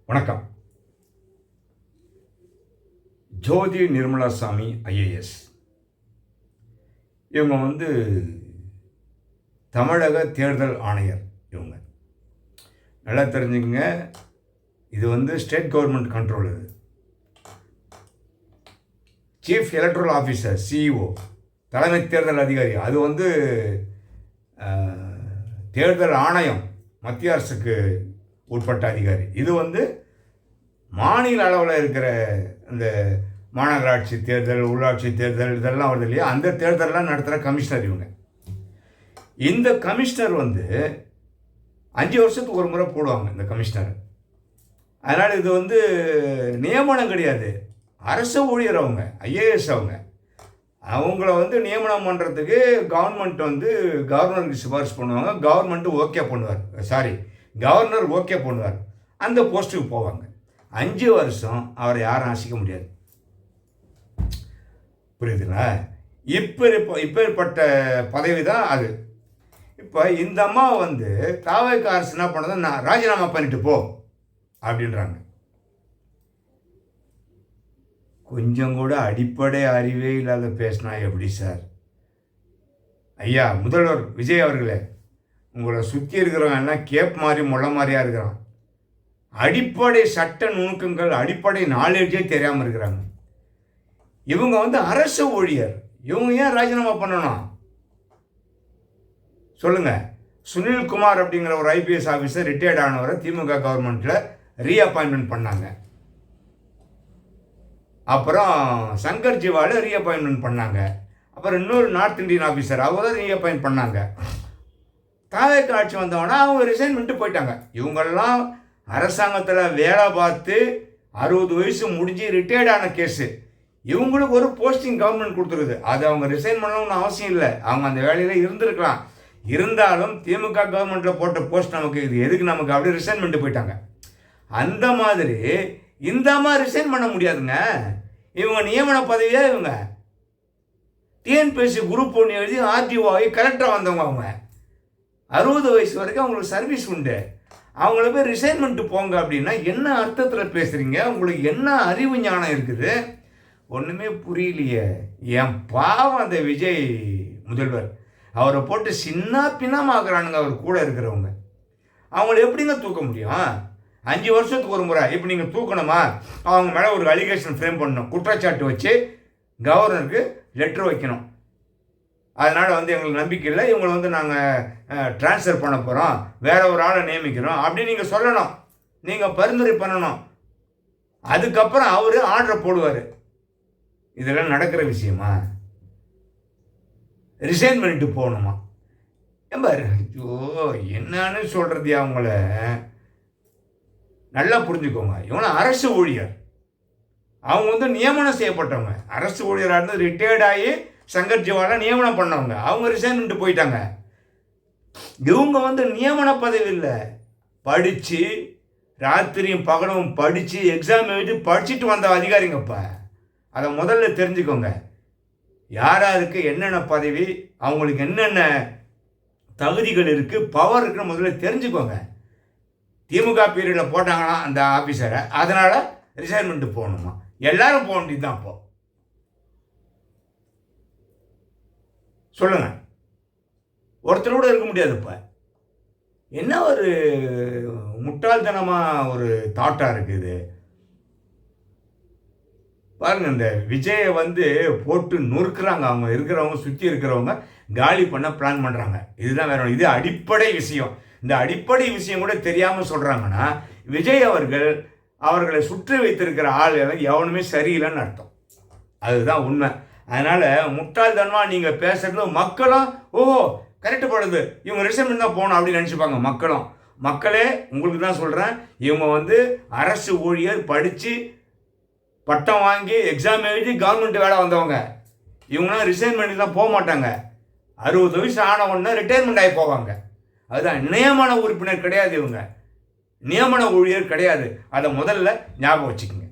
வணக்கம். ஜோதி நிர்மலாசாமி ஐஏஎஸ் இவங்க தமிழக தேர்தல் ஆணையர். இவங்க நல்லா தெரிஞ்சுக்கங்க, இது ஸ்டேட் கவர்மெண்ட் கண்ட்ரோல். இது சீஃப் எலக்ட்ரல் ஆஃபீஸர், சிஇஓ, தலைமை தேர்தல் அதிகாரி. அது தேர்தல் ஆணையம், மத்திய அரசுக்கு உட்பட்ட அதிகாரி. இது மாநில அளவில் இருக்கிற இந்த மாநகராட்சி தேர்தல், உள்ளாட்சி தேர்தல் இதெல்லாம் வருது இல்லையா, அந்த தேர்தலெலாம் நடத்துகிற கமிஷனர் இவங்க. இந்த கமிஷனர் 5 வருஷத்துக்கு ஒரு முறை போடுவாங்க இந்த கமிஷனர். அதனால் இது நியமனம் கிடையாது, அரசு ஊழியர். அவங்க ஐஏஎஸ். அவங்கள நியமனம் பண்ணுறதுக்கு கவர்மெண்ட் கவர்னருக்கு சிபாரிசு பண்ணுவாங்க. கவர்மெண்ட்டு ஓகே பண்ணுவார். கவர்னர் ஓகே பண்ணுவார். அந்த போஸ்ட்டுக்கு போவாங்க. 5 வருஷம் அவரை யாரும் அசைக்க முடியாது. புரியுதுங்களா? இப்பேற்பட்ட பதவி தான் அது. இப்போ இந்த அம்மா தாவேக அரசு என்ன பண்ணதை, நான் ராஜினாமா பண்ணிட்டு போ அப்படின்றாங்க. கொஞ்சம் கூட அடிப்படை அறிவே இல்லாத பேசினா எப்படி சார்? ஐயா முதல்வர் விஜய் அவர்களே, உங்களை சுற்றி இருக்கிறவங்க எல்லாம் கேப் மாதிரி முள்ள மாதிரியா இருக்கிறான். அடிப்படை சட்ட நுணுக்கங்கள், அடிப்படை நாலேஜே தெரியாமல் இருக்கிறாங்க. இவங்க அரசு ஊழியர். இவங்க ஏன் ராஜினாமா பண்ணணும் சொல்லுங்க? சுனில்குமார் அப்படிங்கிற ஒரு ஐபிஎஸ் ஆஃபீஸர் ரிட்டையர்ட் ஆனவரை திமுக கவர்மெண்ட்டில் ரீஅப்பாயின்மெண்ட் பண்ணாங்க. அப்புறம் சங்கர் ஜிவாலை ரீஅப்பாயின்மெண்ட் பண்ணாங்க. அப்புறம் இன்னொரு நார்த் இந்தியன் ஆஃபீஸர் அவங்க தான் ரீஅப்பாயின்ட் பண்ணாங்க. தாவேக ஆட்சி வந்தவொடனே அவங்க ரிசைன் பண்ணிட்டு போயிட்டாங்க. இவங்கெல்லாம் அரசாங்கத்தில் வேலை பார்த்து 60 வயசு முடிஞ்சு ரிட்டையர்ட் ஆன கேஸு. இவங்களுக்கு ஒரு போஸ்டிங் கவர்மெண்ட் கொடுத்துருது. அது அவங்க ரிசைன் பண்ணணும்னு அவசியம் இல்லை. அவங்க அந்த வேலையில் இருந்திருக்கலாம். இருந்தாலும் திமுக கவர்மெண்ட்டில் போட்ட போஸ்ட் நமக்கு இது எதுக்கு, நமக்கு அப்படியே ரிசைன் பண்ணிட்டு போயிட்டாங்க. அந்த மாதிரி இந்த மாதிரி ரிசைன் பண்ண முடியாதுங்க. இவங்க நியமன பதவியாக இவங்க டிஎன்பிஎஸ்சி குரூப் 1 எழுதி ஆர்டிஓ ஆகி கலெக்டராக வந்தவங்க. அவங்க 60 வயசு வரைக்கும் அவங்களுக்கு சர்வீஸ் உண்டு. அவங்கள போய் ரிசைன் பண்ணிட்டு போங்க அப்படின்னா என்ன அர்த்தத்தில் பேசுகிறீங்க? உங்களுக்கு என்ன அறிவு ஞானம் இருக்குது? ஒன்றுமே புரியலையே. என் பாவம் அந்த விஜய் முதல்வர். அவரை போட்டு சின்ன பின்னமாக்குறானுங்க அவர் கூட இருக்கிறவங்க. அவங்கள எப்படிங்க தூக்க முடியும்? 5 வருஷத்துக்கு ஒரு முறை இப்போ நீங்கள் தூக்கணுமா? அவங்க மேலே ஒரு அலிகேஷன் ஃப்ரேம் பண்ணணும், குற்றச்சாட்டு வச்சு கவர்னருக்கு லெட்ரு வைக்கணும். அதனால் எங்களுக்கு நம்பிக்கை இல்லை, இவங்களை நாங்கள் ட்ரான்ஸ்ஃபர் பண்ண போகிறோம், வேறு ஒரு ஆளை நியமிக்கிறோம் அப்படின்னு நீங்கள் சொல்லணும். நீங்கள் பரிந்துரை பண்ணணும். அதுக்கப்புறம் அவர் ஆர்டரை போடுவார். இதெல்லாம் நடக்கிற விஷயமா? ரிசைன் பண்ணிட்டு போகணுமா? ஏம்பாரு, ஐயோ என்னன்னு சொல்கிறது? அவங்கள நல்லா புரிஞ்சுக்கோங்க. இவங்க அரசு ஊழியர். அவங்க நியமனம் செய்யப்பட்டவங்க. அரசு ஊழியராக இருந்து ரிட்டையர்ட் ஆகி சங்கர் ஜிவாலை நியமனம் பண்ணவங்க. அவங்க ரிசைன் பண்ணிட்டு போயிட்டாங்க. இவங்க நியமன பதவி இல்லை, படித்து ராத்திரியும் பகலும் படித்து எக்ஸாம் எழுதி படிச்சுட்டு வந்த அதிகாரிங்கப்பா. அதை முதல்ல தெரிஞ்சுக்கோங்க. யாராருக்கு என்னென்ன பதவி, அவங்களுக்கு என்னென்ன தகுதிகள் இருக்குது, பவர் இருக்குன்னு முதல்ல தெரிஞ்சுக்கோங்க. திமுக பீரியடில் போட்டாங்கன்னா அந்த ஆஃபீஸரை, அதனால் ரிசைன்மெண்ட்டு போகணுமா? எல்லாரும் போக வேண்டியது தான். அப்போது சொல்லுங்கள், ஒருத்தர் கூட இருக்க முடியாது. இப்போ என்ன ஒரு முட்டாள்தனமாக ஒரு தாட்டாக இருக்குது பாருங்கள். இந்த விஜயை போட்டு நொறுக்குறாங்க. அவங்க இருக்கிறவங்க, சுற்றி இருக்கிறவங்க காலி பண்ண பிளான் பண்ணுறாங்க. இதுதான் வேற. இது அடிப்படை விஷயம். இந்த அடிப்படை விஷயம் கூட தெரியாமல் சொல்கிறாங்கன்னா விஜய் அவர்களை சுற்றி வைத்திருக்கிற ஆள் எவனுமே சரியில்லைன்னு அர்த்தம். அதுதான் உண்மை. அதனால் முட்டாள்தனமாக நீங்கள் பேசுகிறது மக்களும் ஓஹோ கரெக்டு படுது, இவங்க ரிசைன் தான் போகணும் அப்படின்னு நினச்சிப்பாங்க மக்களும். மக்களே உங்களுக்கு தான் சொல்கிறேன், இவங்க அரசு ஊழியர், படித்து பட்டம் வாங்கி எக்ஸாம் எழுதி கவர்மெண்ட் வேலை வந்தவங்க. இவங்களாம் ரிசைன் பண்ணி தான் போக மாட்டாங்க. 60 வயசு ஆன உடனே ரிட்டையர்மெண்ட் ஆகி போவாங்க. அதுதான் நியமன உறுப்பினர் கிடையாது. இவங்க நியமன ஊழியர் கிடையாது. அதை முதல்ல ஞாபகம் வச்சுக்கோங்க.